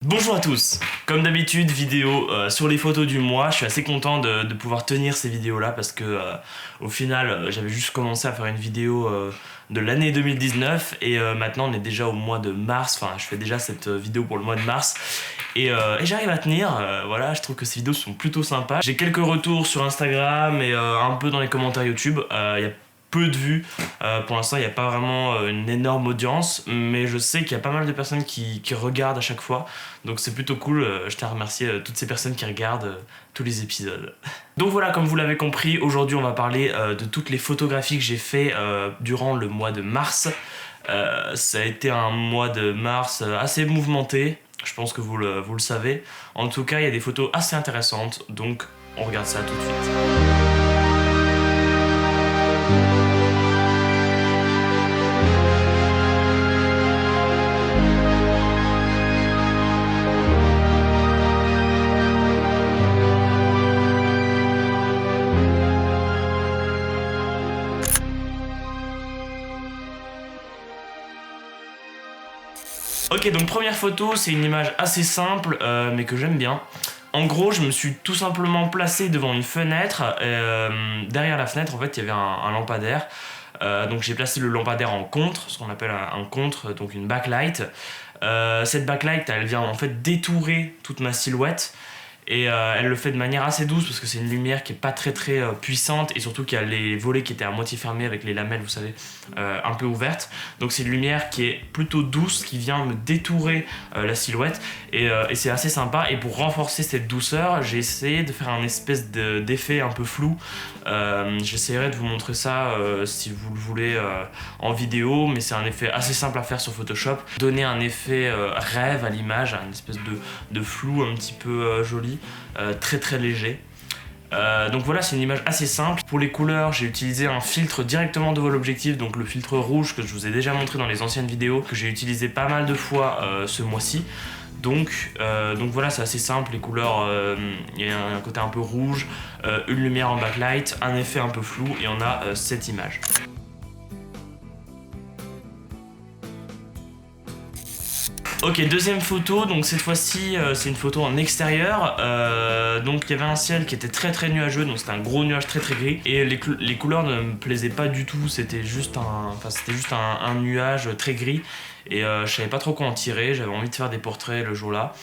Bonjour à tous. Comme d'habitude, vidéo sur les photos du mois. Je suis assez content de pouvoir tenir ces vidéos là parce que au final j'avais juste commencé à faire une vidéo de l'année 2019 et maintenant on est déjà au mois de mars. Enfin je fais déjà cette vidéo pour le mois de mars et j'arrive à tenir. Voilà, je trouve que ces vidéos sont plutôt sympas. J'ai quelques retours sur Instagram et un peu dans les commentaires YouTube. Il y a peu de vues, pour l'instant il n'y a pas vraiment une énorme audience, mais je sais qu'il y a pas mal de personnes qui regardent à chaque fois, donc c'est plutôt cool. Je tiens à remercier toutes ces personnes qui regardent tous les épisodes. Donc voilà, comme vous l'avez compris, aujourd'hui on va parler de toutes les photographies que j'ai fait durant le mois de mars. Ça a été un mois de mars assez mouvementé, je pense que vous le savez. En tout cas il y a des photos assez intéressantes, donc on regarde ça tout de suite. Ok, donc première photo, c'est une image assez simple mais que j'aime bien. En gros, je me suis tout simplement placé devant une fenêtre. Derrière la fenêtre, en fait, il y avait un lampadaire. Donc j'ai placé le lampadaire en contre, ce qu'on appelle un contre, donc une backlight. Cette backlight, elle vient en fait détourer toute ma silhouette. Et elle le fait de manière assez douce parce que c'est une lumière qui est pas très puissante et surtout qu'il y a les volets qui étaient à moitié fermés avec les lamelles, vous savez, un peu ouvertes. Donc c'est une lumière qui est plutôt douce, qui vient me détourer la silhouette et c'est assez sympa. Et pour renforcer cette douceur, j'ai essayé de faire un espèce d'effet un peu flou. J'essaierai de vous montrer ça si vous le voulez en vidéo, mais c'est un effet assez simple à faire sur Photoshop. Donner un effet rêve à l'image, une espèce de flou un petit peu joli. Très léger. Donc voilà, c'est une image assez simple. Pour les couleurs, j'ai utilisé un filtre directement devant l'objectif, donc le filtre rouge que je vous ai déjà montré dans les anciennes vidéos, que j'ai utilisé pas mal de fois ce mois-ci. Donc voilà, c'est assez simple, les couleurs, il y a un côté un peu rouge, une lumière en backlight, un effet un peu flou et on a cette image. Ok, deuxième photo, donc cette fois-ci c'est une photo en extérieur. Donc il y avait un ciel qui était très nuageux, donc c'était un gros nuage très gris. Et les couleurs ne me plaisaient pas du tout, c'était juste un nuage très gris. Et je savais pas trop quoi en tirer, j'avais envie de faire des portraits le jour-là.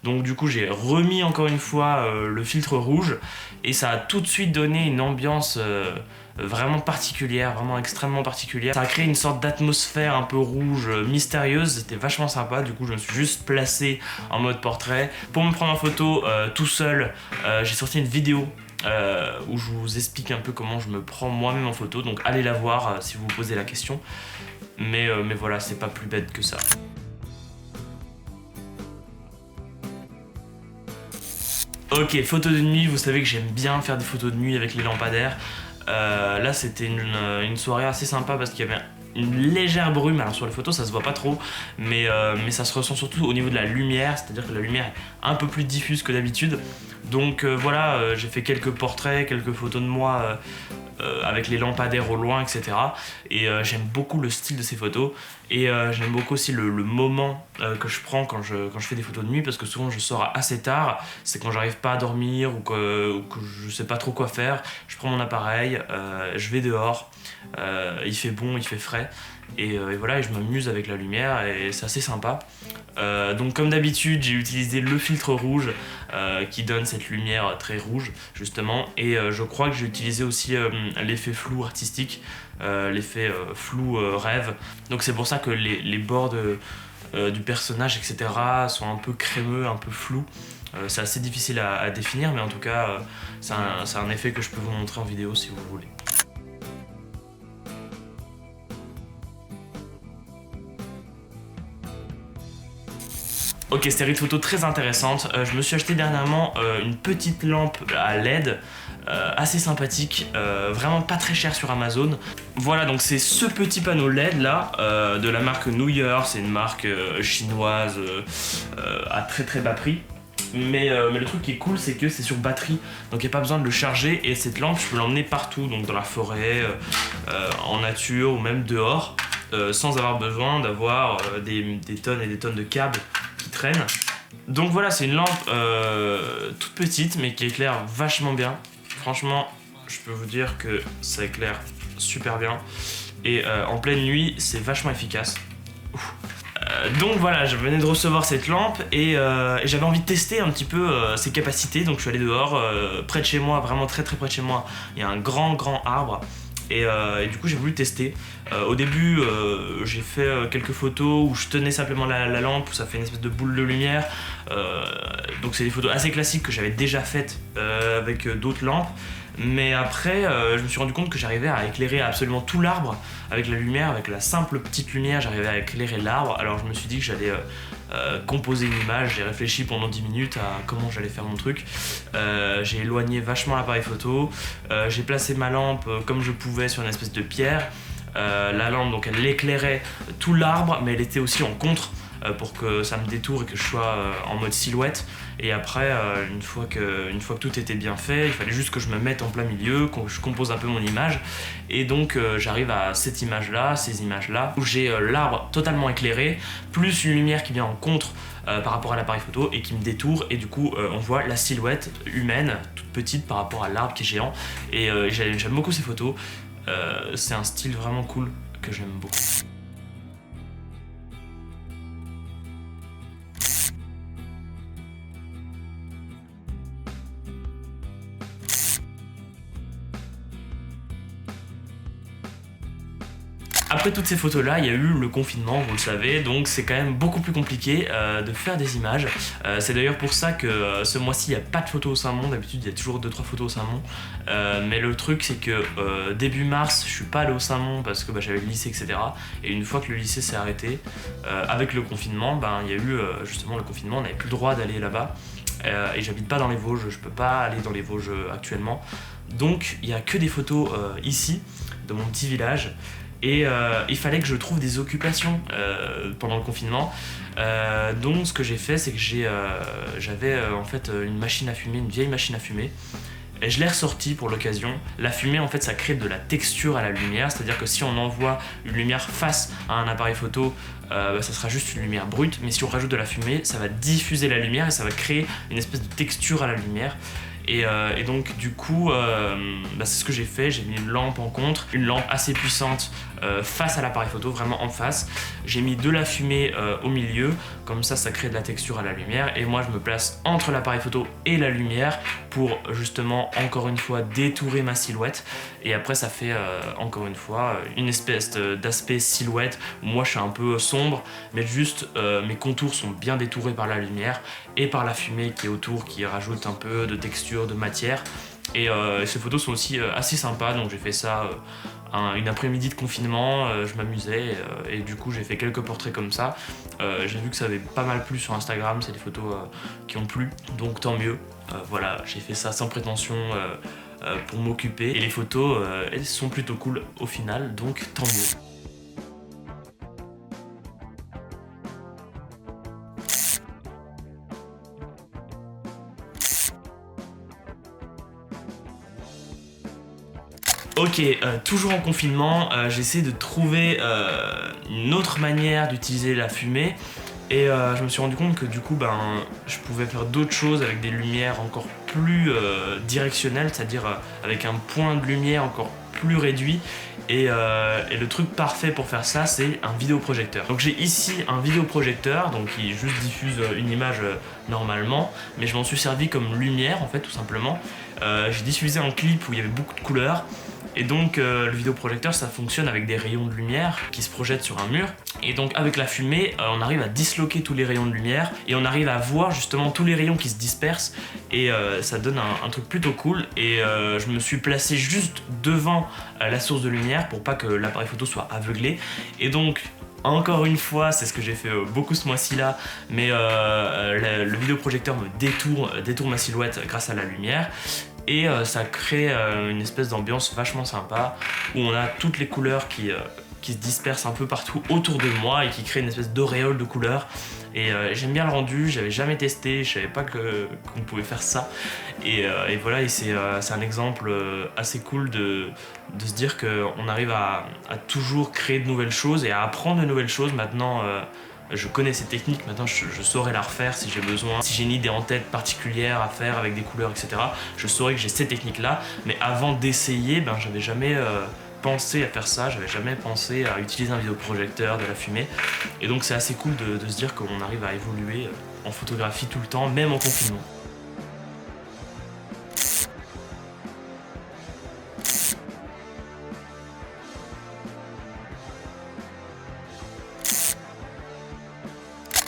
Donc du coup j'ai remis encore une fois le filtre rouge et ça a tout de suite donné une ambiance vraiment particulière, vraiment extrêmement particulière. Ça a créé une sorte d'atmosphère un peu rouge, mystérieuse, c'était vachement sympa. Du coup je me suis juste placé en mode portrait. Pour me prendre en photo tout seul, j'ai sorti une vidéo où je vous explique un peu comment je me prends moi-même en photo. Donc allez la voir si vous vous posez la question. Mais voilà, c'est pas plus bête que ça. Ok, photo de nuit, vous savez que j'aime bien faire des photos de nuit avec les lampadaires. Là c'était une soirée assez sympa parce qu'il y avait une légère brume. Alors sur les photos ça se voit pas trop, mais ça se ressent surtout au niveau de la lumière, c'est-à-dire que la lumière est un peu plus diffuse que d'habitude. Donc voilà, j'ai fait quelques portraits, quelques photos de moi avec les lampadaires au loin, etc. Et j'aime beaucoup le style de ces photos et j'aime beaucoup aussi le moment que je prends quand je fais des photos de nuit, parce que souvent je sors assez tard, c'est quand j'arrive pas à dormir ou que je sais pas trop quoi faire. Je prends mon appareil, je vais dehors, il fait bon, il fait frais et voilà, et je m'amuse avec la lumière et c'est assez sympa. Donc comme d'habitude j'ai utilisé le filtre rouge qui donne cette lumière très rouge justement, et je crois que j'ai utilisé aussi l'effet flou artistique, l'effet flou rêve. Donc c'est pour ça que les bords du personnage, etc. sont un peu crémeux, un peu flous. C'est assez difficile à définir, mais en tout cas c'est un effet que je peux vous montrer en vidéo si vous voulez. Ok, série de photos très intéressante. Je me suis acheté dernièrement une petite lampe à LED assez sympathique, vraiment pas très cher sur Amazon. Voilà, donc c'est ce petit panneau LED là de la marque Nuyer. C'est une marque chinoise à très bas prix. Mais le truc qui est cool, c'est que c'est sur batterie, donc il n'y a pas besoin de le charger, et cette lampe je peux l'emmener partout, donc dans la forêt, en nature ou même dehors, sans avoir besoin d'avoir des tonnes et des tonnes de câbles qui traînent. Donc voilà, c'est une lampe toute petite mais qui éclaire vachement bien. Franchement, je peux vous dire que ça éclaire super bien. Et en pleine nuit, c'est vachement efficace. Donc voilà, je venais de recevoir cette lampe et j'avais envie de tester un petit peu ses capacités. Donc je suis allé dehors, près de chez moi, vraiment très très près de chez moi, il y a un grand arbre. Et du coup j'ai voulu tester. Au début j'ai fait quelques photos où je tenais simplement la lampe, où ça fait une espèce de boule de lumière. Donc c'est des photos assez classiques que j'avais déjà faites avec d'autres lampes. Mais après je me suis rendu compte que j'arrivais à éclairer absolument tout l'arbre avec la lumière, avec la simple petite lumière, j'arrivais à éclairer l'arbre. Alors je me suis dit que j'allais composer une image, j'ai réfléchi pendant 10 minutes à comment j'allais faire mon truc. J'ai éloigné vachement l'appareil photo, j'ai placé ma lampe comme je pouvais sur une espèce de pierre. La lampe donc elle éclairait tout l'arbre mais elle était aussi en contre pour que ça me détourne et que je sois en mode silhouette. Et après une fois que tout était bien fait, il fallait juste que je me mette en plein milieu, que je compose un peu mon image. Et donc j'arrive à cette image là, ces images là où j'ai l'arbre totalement éclairé plus une lumière qui vient en contre par rapport à l'appareil photo et qui me détourne, et du coup on voit la silhouette humaine toute petite par rapport à l'arbre qui est géant. Et j'aime beaucoup ces photos. C'est un style vraiment cool que j'aime beaucoup. Après toutes ces photos là, il y a eu le confinement, vous le savez, donc c'est quand même beaucoup plus compliqué de faire des images. C'est d'ailleurs pour ça que ce mois-ci il n'y a pas de photos au Saint-Mont. D'habitude il y a toujours 2-3 photos au Saint-Mont. Mais le truc c'est que début mars je suis pas allé au Saint-Mont parce que j'avais le lycée, etc. Et une fois que le lycée s'est arrêté, avec le confinement, il y a eu justement le confinement, on n'avait plus le droit d'aller là-bas. Et j'habite pas dans les Vosges, je peux pas aller dans les Vosges actuellement. Donc il n'y a que des photos ici, de mon petit village. Et il fallait que je trouve des occupations pendant le confinement. Donc ce que j'ai fait, c'est que j'avais en fait une machine à fumer, une vieille machine à fumer. Et je l'ai ressortie pour l'occasion. La fumée, en fait, ça crée de la texture à la lumière. C'est-à-dire que si on envoie une lumière face à un appareil photo, ça sera juste une lumière brute. Mais si on rajoute de la fumée, ça va diffuser la lumière et ça va créer une espèce de texture à la lumière. Et donc du coup c'est ce que j'ai fait. J'ai mis une lampe en contre, une lampe assez puissante face à l'appareil photo, vraiment en face. J'ai mis de la fumée au milieu, comme ça crée de la texture à la lumière. Et moi je me place entre l'appareil photo et la lumière pour justement encore une fois détourer ma silhouette. Et après ça fait encore une fois une espèce d'aspect silhouette où moi je suis un peu sombre, mais juste mes contours sont bien détourés par la lumière et par la fumée qui est autour, qui rajoute un peu de texture, de matière. Et ces photos sont aussi assez sympas, donc j'ai fait ça une après-midi de confinement, je m'amusais et du coup j'ai fait quelques portraits comme ça. J'ai vu que ça avait pas mal plu sur Instagram, c'est des photos qui ont plu, donc tant mieux. Voilà, j'ai fait ça sans prétention pour m'occuper, et les photos elles sont plutôt cool au final, donc tant mieux. Ok, toujours en confinement, j'essaie de trouver une autre manière d'utiliser la fumée. Et je me suis rendu compte que du coup je pouvais faire d'autres choses avec des lumières encore plus directionnelles, c'est-à-dire avec un point de lumière encore plus réduit. Et le truc parfait pour faire ça, c'est un vidéoprojecteur. Donc j'ai ici un vidéoprojecteur donc qui juste diffuse une image normalement, mais je m'en suis servi comme lumière en fait, tout simplement. J'ai diffusé un clip où il y avait beaucoup de couleurs. Et donc le vidéoprojecteur ça fonctionne avec des rayons de lumière qui se projettent sur un mur. Et donc avec la fumée on arrive à disloquer tous les rayons de lumière et on arrive à voir justement tous les rayons qui se dispersent. Et ça donne un truc plutôt cool. Et je me suis placé juste devant la source de lumière pour pas que l'appareil photo soit aveuglé. Et donc encore une fois, c'est ce que j'ai fait beaucoup ce mois-ci là, mais le vidéoprojecteur me détourne ma silhouette grâce à la lumière. Et ça crée une espèce d'ambiance vachement sympa où on a toutes les couleurs qui se dispersent un peu partout autour de moi et qui créent une espèce d'auréole de couleurs. Et j'aime bien le rendu, j'avais jamais testé, je savais pas qu'on pouvait faire ça. Et voilà, et c'est un exemple assez cool de se dire qu'on arrive à toujours créer de nouvelles choses et à apprendre de nouvelles choses maintenant Je connais ces techniques, maintenant je saurais la refaire si j'ai besoin. Si j'ai une idée en tête particulière à faire avec des couleurs, etc., je saurais que j'ai ces techniques-là. Mais avant d'essayer, ben, j'avais jamais pensé à faire ça, j'avais jamais pensé à utiliser un vidéoprojecteur, de la fumée. Et donc c'est assez cool de se dire qu'on arrive à évoluer en photographie tout le temps, même en confinement.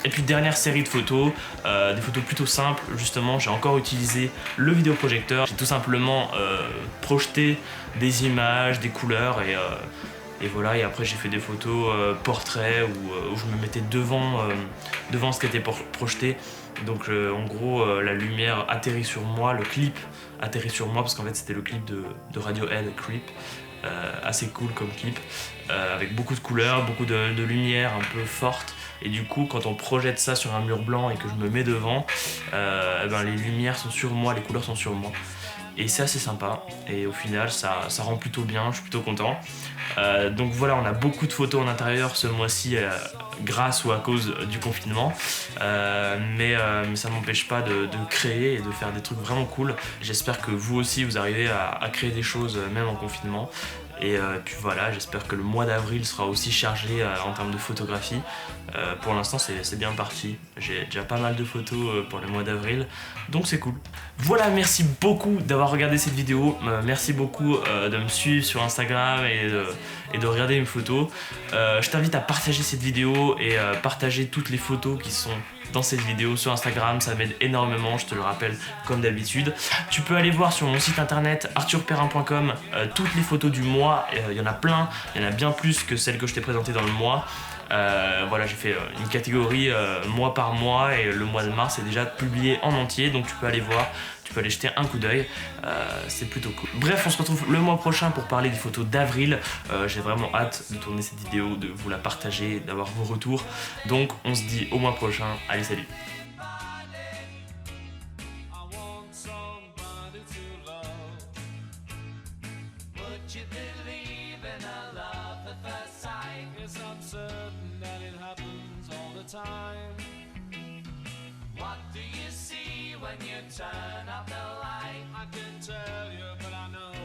Et puis dernière série de photos, des photos plutôt simples, justement j'ai encore utilisé le vidéoprojecteur. J'ai tout simplement projeté des images, des couleurs et voilà, et après j'ai fait des photos portraits où je me mettais devant ce qui était projeté. Donc en gros la lumière atterrit sur moi, le clip atterrit sur moi parce qu'en fait c'était le clip de Radiohead, Creep. Assez cool comme clip, avec beaucoup de couleurs, beaucoup de lumière un peu forte. Et du coup, quand on projette ça sur un mur blanc et que je me mets devant, ben, les lumières sont sur moi, les couleurs sont sur moi. Et c'est assez sympa. Et au final, ça rend plutôt bien, je suis plutôt content. Donc voilà, on a beaucoup de photos en intérieur ce mois-ci grâce ou à cause du confinement. Mais ça ne m'empêche pas de créer et de faire des trucs vraiment cool. J'espère que vous aussi, vous arrivez à créer des choses même en confinement. Et puis voilà, j'espère que le mois d'avril sera aussi chargé en termes de photographie. Pour l'instant, c'est bien parti. J'ai déjà pas mal de photos pour le mois d'avril, donc c'est cool. Voilà, merci beaucoup d'avoir regardé cette vidéo. Merci beaucoup de me suivre sur Instagram et de regarder mes photos. Je t'invite à partager cette vidéo et partager toutes les photos qui sont dans cette vidéo sur Instagram, ça m'aide énormément, je te le rappelle comme d'habitude. Tu peux aller voir sur mon site internet arthurperrin.com toutes les photos du mois, il y en a plein, il y en a bien plus que celles que je t'ai présentées dans le mois. Voilà, j'ai fait une catégorie mois par mois et le mois de mars est déjà publié en entier, donc tu peux aller voir, tu peux aller jeter un coup d'œil, c'est plutôt cool. Bref, on se retrouve le mois prochain pour parler des photos d'avril. J'ai vraiment hâte de tourner cette vidéo, de vous la partager, d'avoir vos retours. Donc on se dit au mois prochain, allez salut. What do you see when you turn up the light? I can tell you, but I know